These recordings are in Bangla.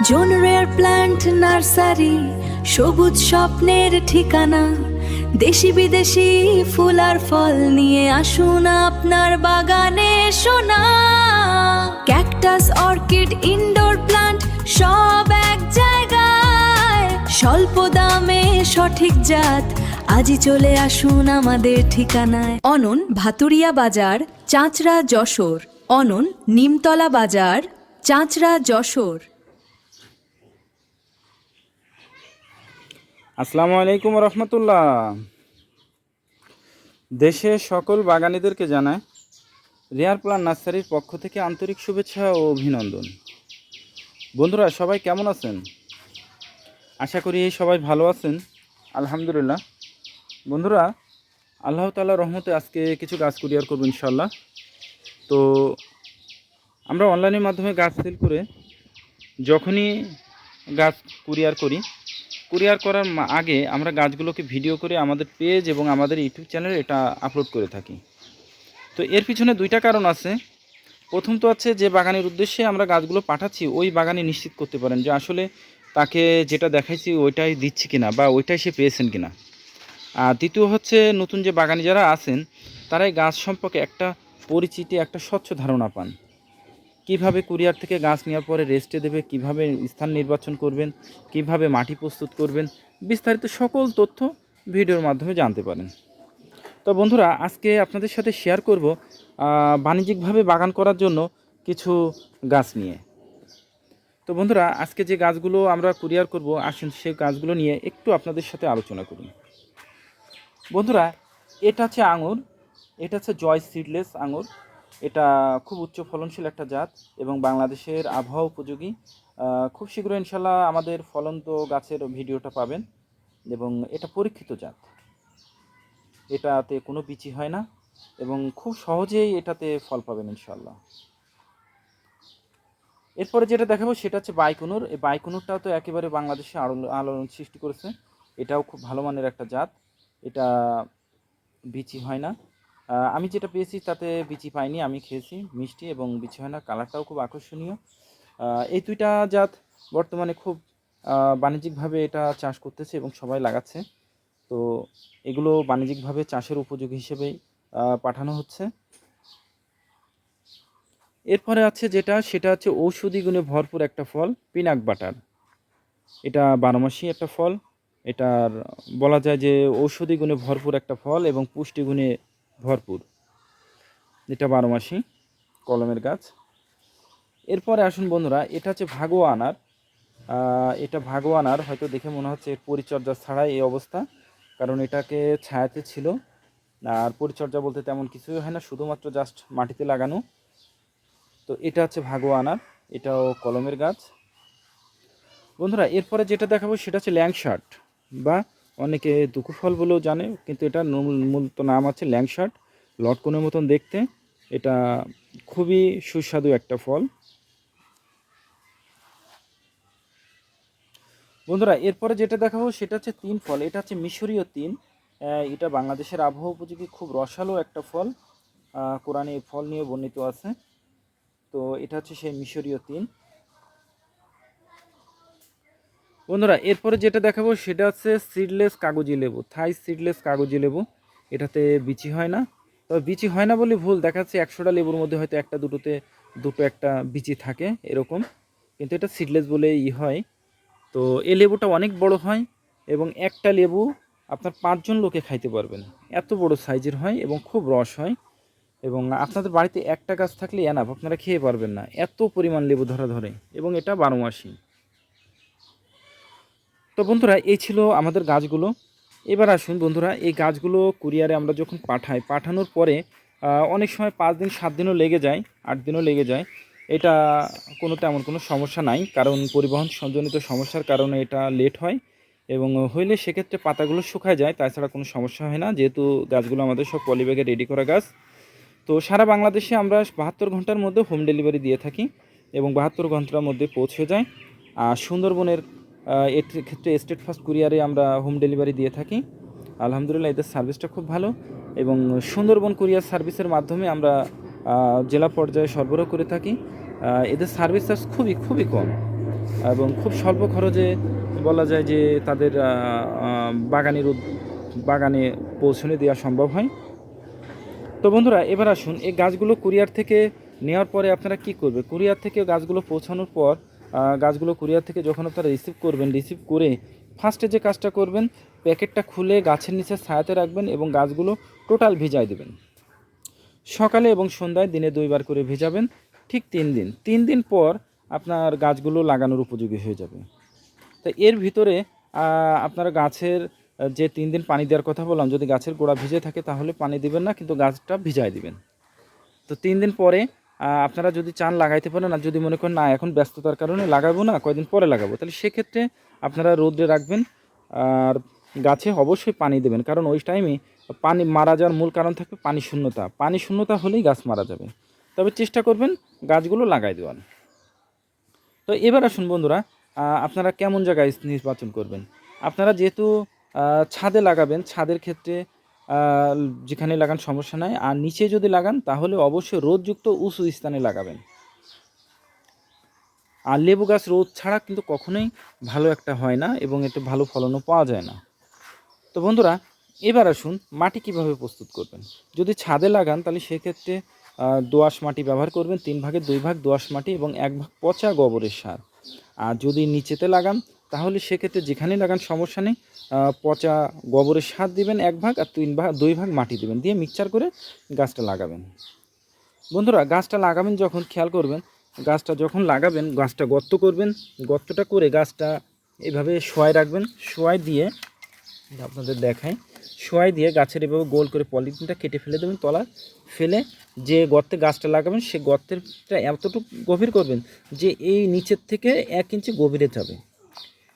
জন রেয়ার প্ল্যান্ট নার্সারি, সবুজ স্বপ্নের ঠিকানা। দেশি বিদেশি ফুল আর ফল নিয়ে আসুন আপনার বাগানে সোনা। ক্যাকটাস, অর্কিড, ইনডোর প্ল্যান্ট সব এক জায়গায়। স্বল্প দামে সঠিক জাত, আজই চলে আসুন আমাদের ঠিকানায়। অনন, ভাতুরিয়া বাজার, চাঁচড়া, যশোর। অনন, নিমতলা বাজার, চাঁচড়া, যশোর। আসসালামু আলাইকুম রহমতুল্লাহ। দেশের সকল বাগানীদেরকে জানায় রেয়ার প্লান্ট নার্সারির পক্ষ থেকে আন্তরিক শুভেচ্ছা ও অভিনন্দন। বন্ধুরা, সবাই কেমন আছেন? আশা করি সবাই ভালো আছেন, আলহামদুলিল্লাহ। বন্ধুরা, আল্লাহ তাআলার রহমতে আজকে কিছু গাছ কুরিয়ার করব ইনশাল্লাহ। তো আমরা অনলাইনের মাধ্যমে গাছ সেল করে যখনই গাছ কুরিয়ার করার আগে আমরা গাছগুলোকে ভিডিও করে আমাদের পেজ এবং আমাদের ইউটিউব চ্যানেলে এটা আপলোড করে থাকি। তো এর পিছনে দুইটা কারণ আছে। প্রথম তো আছে যে বাগানের উদ্দেশ্যে আমরা গাছগুলো পাঠাচ্ছি ওই বাগানে নিশ্চিত করতে পারেন যে আসলে তাকে যেটা দেখাইছি ওইটাই দিচ্ছি কিনা বা ওইটাই সে পেয়েছেন কিনা। আর দ্বিতীয় হচ্ছে নতুন যে বাগানি যারা আছেন তারাই গাছ সম্পর্কে একটা পরিচিতি, একটা স্বচ্ছ ধারণা পান। কিভাবে কুরিয়ার থেকে গাছ নেওয়ার পরে রেস্টে দেবে, কিভাবে স্থান নির্বাচন করবেন, কিভাবে মাটি প্রস্তুত করবেন, বিস্তারিত সকল তথ্য ভিডিওর মাধ্যমে জানতে পারেন। তো বন্ধুরা, আজকে আপনাদের সাথে শেয়ার করব বাণিজ্যিকভাবে বাগান করার জন্য কিছু গাছ নিয়ে। তো বন্ধুরা, আজকে যে গাছগুলো আমরা কুরিয়ার করব, আসুন সেই গাছগুলো নিয়ে একটু আপনাদের সাথে আলোচনা করুন। বন্ধুরা, এটা হচ্ছে আঙুর, এটা হচ্ছে জয় সিডলেস আঙুর। এটা খুব উচ্চ ফলনশীল একটা জাত এবং বাংলাদেশের আবহাওয়া উপযোগী। খুব শীঘ্রই ইনশাল্লাহ আমাদের ফলন্ত গাছের ভিডিওটা পাবেন এবং এটা পরীক্ষিত জাত। এটাতে কোনো বিচি হয় না এবং খুব সহজেই এটাতে ফল পাবেন ইনশাল্লাহ। এরপরে যেটা দেখাবো সেটা হচ্ছে বাইকুনুর। এই বাইকুনুরটাও তো একেবারে বাংলাদেশে আলোড়ন সৃষ্টি করেছে। এটাও খুব ভালো মানের একটা জাত। এটা বিচি হয় না। আমি যেটা পেয়েছি তাতে বিচি পাইনি, আমি খেয়েছি, মিষ্টি এবং বিচি হয় না, কালারটাও খুব আকর্ষণীয়। এই দুইটা জাত বর্তমানে খুব বাণিজ্যিকভাবে এটা চাষ করতেছে এবং সবাই লাগাচ্ছে। তো এগুলো বাণিজ্যিকভাবে চাষের উপযোগী হিসেবেই পাঠানো হচ্ছে। এরপরে আছে সেটা হচ্ছে ঔষধি গুণে ভরপুর একটা ফল, পিনাক বাটার। এটা 12 মাসি একটা ফল। এটার বলা যায় যে ঔষধি গুণে ভরপুর একটা ফল এবং পুষ্টি গুণে ভরপুর। এটা 12 মাসি কলমের গাছ। এরপরে আসুন বন্ধুরা, এটা হচ্ছে ভাগোয়া আনার। এটা ভাগোয়া আনার, হয়তো দেখে মনে হচ্ছে এর পরিচর্যা ছাড়াই এই অবস্থা, কারণ এটাকে ছায়াতে ছিল আর পরিচর্যা বলতে তেমন কিছুই হয় না, শুধুমাত্র জাস্ট মাটিতে লাগানো। তো এটা হচ্ছে ভাগোয়া আনার, এটাও কলমের গাছ। বন্ধুরা, এরপরে যেটা দেখাবো সেটা হচ্ছে ল্যাংশার্ট, বা অনেকে দুকু ফল বলেও জানে, কিন্তু এটার মূলত নাম আছে ল্যাংশার্ট। লটকনের মতন দেখতে, এটা খুবই সুস্বাদু একটা ফল। বন্ধুরা, এরপরে যেটা দেখাবো সেটা হচ্ছে তিন ফল। এটা হচ্ছে মিশরীয় তিন। এটা বাংলাদেশের আবহাওয়া উপযোগী খুব রসালো একটা ফল। কোরআনে এই ফল নিয়ে বর্ণিত আছে। তো এটা হচ্ছে সেই মিশরীয় তিন। বন্ধুরা, এরপরে যেটা দেখাবো সেটা হচ্ছে সিডলেস কাগজি লেবু, থাই সিডলেস কাগজি লেবু। এটাতে বিচি হয় না। তবে বিচি হয় না বলে ভুল, দেখা যাচ্ছে 100টা লেবুর মধ্যে হয়তো একটা দুটো একটা বিচি থাকে এরকম, কিন্তু এটা সিডলেস বলে হয়। তো এই লেবুটা অনেক বড় হয় এবং একটা লেবু আপনার 5 জন লোকে খাইতে পারবেন, এত বড় সাইজের হয় এবং খুব রস হয়। এবং আপনাদের বাড়িতে একটা গাছ থাকলে এনাফ, আপনারা খেয়ে পারবেন না, এত পরিমাণ লেবু ধরে এবং এটা 12 মাসি। তো বন্ধুরা, এই ছিল আমাদের গাছগুলো। এবার আসুন বন্ধুরা, এই গাছগুলো কুরিয়ারে আমরা যখন পাঠানোর পরে অনেক সময় 5 দিন 7 দিনও লেগে যায়, 8 দিনও লেগে যায়। এটা তেমন কোনো সমস্যা নাই, কারণ পরিবহন জনিত সমস্যার কারণে এটা লেট হয় এবং হইলে সেক্ষেত্রে পাতাগুলো শুকায় যায়, তাছাড়া কোনো সমস্যা হয় না, যেহেতু গাছগুলো আমাদের সব পলিব্যাগে রেডি করা গাছ। তো সারা বাংলাদেশে আমরা 72 ঘন্টার মধ্যে হোম ডেলিভারি দিয়ে থাকি এবং 72 ঘন্টার মধ্যে পৌঁছে যায়। আর সুন্দরবনের এর ক্ষেত্রে স্টেট ফার্স্ট কুরিয়ারে আমরা হোম ডেলিভারি দিয়ে থাকি। আলহামদুলিল্লাহ, এদের সার্ভিসটা খুব ভালো এবং সুন্দরবন কুরিয়ার সার্ভিসের মাধ্যমে আমরা জেলা পর্যায়ে সরবরাহ করে থাকি। এদের সার্ভিস চার্জ খুবই কম। এবং খুব স্বল্প খরচে বলা যায় যে তাদের বাগানে পৌঁছনে দেওয়া সম্ভব হয়। তো বন্ধুরা এবার আসুন, এই গাছগুলো কুরিয়ার থেকে নেওয়ার পরে আপনারা কি করবে, কুরিয়ার থেকে গাছগুলো পৌঁছানোর পর গাছগুলো কুরিয়ার থেকে যখন আপনারা রিসিভ করবেন, রিসিভ করে ফার্স্টে যে কাজটা করবেন, প্যাকেটটা খুলে গাছের নিচে ছায়াতে রাখবেন এবং গাছগুলো টোটাল ভিজাই দেবেন। সকালে এবং সন্ধ্যায় দিনে 2 বার করে ভেজাবেন, ঠিক 3 দিন পর আপনার গাছগুলো লাগানোর উপযোগী হয়ে যাবে। তো এর ভিতরে আপনারা গাছের যে 3 দিন পানি দেওয়ার কথা বললাম, যদি গাছের গোড়া ভিজে থাকে তাহলে পানি দিবেন না, কিন্তু গাছটা ভিজায় দিবেন। তো 3 দিন পরে আপনারা যদি চান লাগাইতে পারেন, আর যদি মনে করেন না এখন ব্যস্ততার কারণে লাগাবো না, কয়েকদিন পরে লাগাবো, তাহলে সেক্ষেত্রে আপনারা রোদে রাখবেন। আর গাছে অবশ্যই পানি দেবেন, কারণ ওই টাইমে পানি মারা যাওয়ার মূল কারণ থাকবে পানি শূন্যতা হলেই গাছ মারা যাবে। তবে চেষ্টা করবেন গাছগুলো লাগাই দেওয়ার। তো এবার আসুন বন্ধুরা, আপনারা কেমন জায়গায় নির্বাচন করবেন। আপনারা যেহেতু ছাদে লাগাবেন, ছাদের ক্ষেত্রে যেখানে লাগান সমস্যা নাই, আর নিচে যদি লাগান তাহলে অবশ্যই রোদযুক্ত উঁচু স্থানে লাগাবেন। আর লেবু গাছ রোদ ছাড়া কিন্তু কখনোই ভালো একটা হয় না এবং এতে ভালো ফলনও পাওয়া যায় না। তো বন্ধুরা এবার আসুন, মাটি কিভাবে প্রস্তুত করবেন। যদি ছাদে লাগান তাহলে সেক্ষেত্রে দোআঁশ মাটি ব্যবহার করবেন, 3 ভাগের 2 ভাগ দোআঁশ মাটি এবং 1 ভাগ পচা গোবরের সার। আর যদি নিচেতে লাগান তাহলে সেক্ষেত্রে যেখানেই লাগান সমস্যা নেই, পচা গোবরের সার দিবেন 1 ভাগ, আর 2 ভাগ মাটি দিবেন, দিয়ে মিক্সচার করে গাছটা লাগাবেন। বন্ধুরা গাছটা লাগাবেন যখন খেয়াল করবেন, গাছটা যখন লাগাবেন গাছটা গর্ত করবেন, গর্তটা করে গাছটা এভাবে শোয়াই রাখবেন, শোয়াই দিয়ে আপনাদের দেখাই, শোয়াই দিয়ে গাছের এভাবে গোল করে পলিথিনটা কেটে ফেলে দেবেন তলা, ফেলে যে গর্তে গাছটা লাগাবেন সে গর্তেরটা এতটুকু গভীর করবেন যে এই নিচের থেকে 1 ইঞ্চি গভীরে যাবে,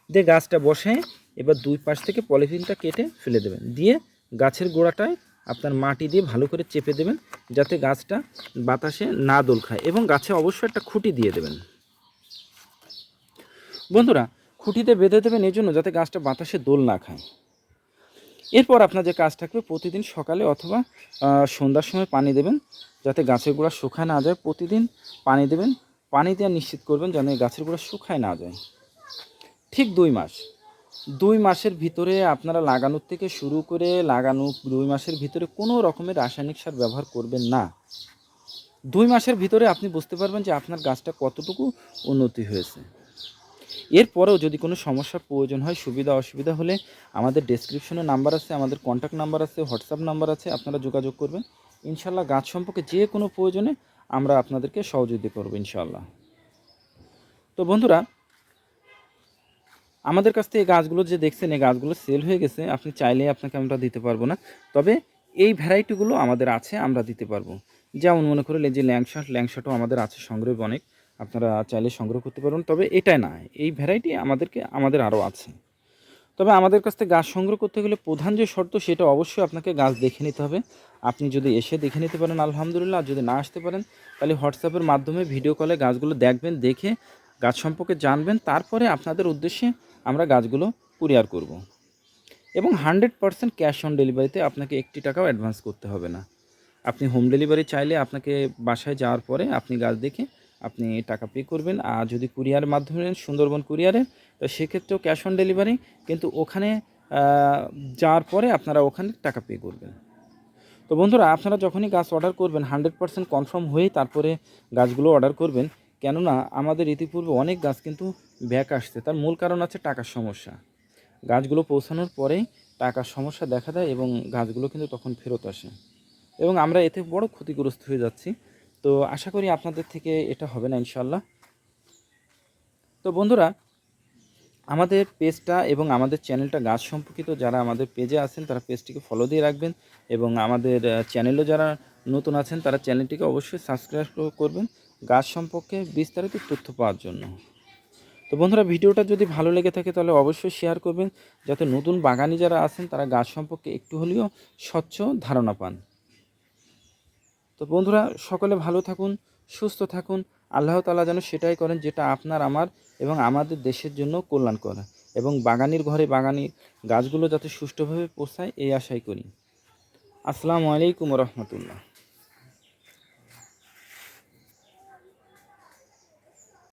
দিয়ে গাছটা বসে এবার 2 পাশ থেকে পলিথিনটা কেটে ফেলে দেবেন, দিয়ে গাছের গোড়াটায় আপনার মাটি দিয়ে ভালো করে চেপে দেবেন যাতে গাছটা বাতাসে না দোল খায়, এবং গাছে অবশ্যই একটা খুঁটি দিয়ে দেবেন। বন্ধুরা খুঁটিতে বেঁধে দেবেন এই জন্য যাতে গাছটা বাতাসে দোল না খায়। এরপর আপনার যে কাজ থাকবে, প্রতিদিন সকালে অথবা সন্ধ্যার সময় পানি দেবেন যাতে গাছের গোড়া শুকায় না যায়। প্রতিদিন পানি দেবেন, পানি দেওয়া নিশ্চিত করবেন যেন গাছের গোড়া শুকায় না যায়। ঠিক 2 মাসের ভিতরে আপনারা লাগানোর থেকে শুরু করে 2 মাসের ভিতরে কোনো রকমের রাসায়নিক সার ব্যবহার করবেন না। 2 মাসের ভিতরে আপনি বুঝতে পারবেন যে আপনার গাছটা কতটুকু উন্নতি হয়েছে। এরপরেও যদি কোনো সমস্যার প্রয়োজন হয়, সুবিধা অসুবিধা হলে আমাদের ডেসক্রিপশনে নাম্বার আছে, আমাদের কন্ট্যাক্ট নাম্বার আছে, হোয়াটসঅ্যাপ নাম্বার আছে, আপনারা যোগাযোগ করবেন। ইনশাল্লাহ গাছ সম্পর্কে যে কোনো প্রয়োজনে আমরা আপনাদেরকে সহযোগিতা করব ইনশাল্লাহ। তো বন্ধুরা আমাদের কাছ থেকে গাছগুলো যে দেখছেন, এই গাছগুলো সেল হয়ে গেছে, আপনি চাইলে আপনাকে আমরা দিতে পারবো না, তবে এই ভ্যারাইটিগুলো আমাদের আছে, আমরা দিতে পারবো। যেমন মনে করলে যে ল্যাংশাটও আমাদের আছে সংগ্রহ অনেক, আপনারা চাইলে সংগ্রহ করতে পারবেন, তবে এটা না, এই ভ্যারাইটি আমাদের আরও আছে। তবে আমাদের কাছ থেকে গাছ সংগ্রহ করতে গেলে প্রধান যে শর্ত সেটা অবশ্যই আপনাকে গাছ দেখে নিতে হবে। আপনি যদি এসে দেখে নিতে পারেন আলহামদুলিল্লাহ, আর যদি না আসতে পারেন তাহলে হোয়াটসঅ্যাপের মাধ্যমে ভিডিও কলে গাছগুলো দেখবেন, দেখে গাছ সম্পর্কে জানবেন, তারপরে আপনাদের উদ্দেশ্যে আমরা গাছগুলো কুরিয়ার করব। এবং 100% ক্যাশ অন ডেলিভারিতে আপনাকে 1 টাকাও অ্যাডভান্স করতে হবে না। আপনি হোম ডেলিভারি চাইলে আপনাকে বাসায় যাওয়ার পরে আপনি গাছ দেখে আপনি টাকা পে করবেন। আর যদি কুরিয়ারের মাধ্যমে নেন, সুন্দরবন কুরিয়ারে, তো সেক্ষেত্রেও ক্যাশ অন ডেলিভারি, কিন্তু ওখানে যাওয়ার পরে আপনারা ওখানে টাকা পে করবেন। তো বন্ধুরা আপনারা যখনই গাছ অর্ডার করবেন 100% কনফার্ম হয়েই তারপরে গাছগুলো অর্ডার করবেন, কেননা আমাদের ইতিপূর্বে অনেক গাছ কিন্তু ব্যাক আসছে, তার মূল কারণ আছে টাকার সমস্যা। গাছগুলো পৌঁছানোর পরেই টাকার সমস্যা দেখা দেয় এবং গাছগুলো কিন্তু তখন ফেরত আসে, এবং আমরা এতে বড় ক্ষতিগ্রস্ত হয়ে যাচ্ছি। তো আশা করি আপনাদের থেকে এটা হবে না ইনশাল্লাহ। তো বন্ধুরা আমাদের পেজটা এবং আমাদের চ্যানেলটা গাছ সম্পর্কিত, যারা আমাদের পেজে আছেন তারা পেজটিকে ফলো দিয়ে রাখবেন, এবং আমাদের চ্যানেলও যারা নতুন আছেন তারা চ্যানেলটিকে অবশ্যই সাবস্ক্রাইব করবেন গাছ সম্পর্কে বিস্তারিত তথ্য পাওয়ার জন্য। তো বন্ধুরা ভিডিওটা যদি ভালো লেগে থাকে তাহলে অবশ্যই শেয়ার করবেন, যাতে নতুন বাগানি যারা আছেন তারা গাছ সম্পর্কে একটু হলেও স্বচ্ছ ধারণা পান। তো বন্ধুরা সকলে ভালো থাকুন, সুস্থ থাকুন, আল্লাহ তাআলা যেন সেটাই করেন যেটা আপনার, আমার এবং আমাদের দেশের জন্য কল্যাণকর, এবং বাগানির ঘরে বাগানি গাছগুলো যাতে সুষ্ঠুভাবে পৌঁছায় এই আশাই করি। আসসালামু আলাইকুম ওয়া রাহমাতুল্লাহ।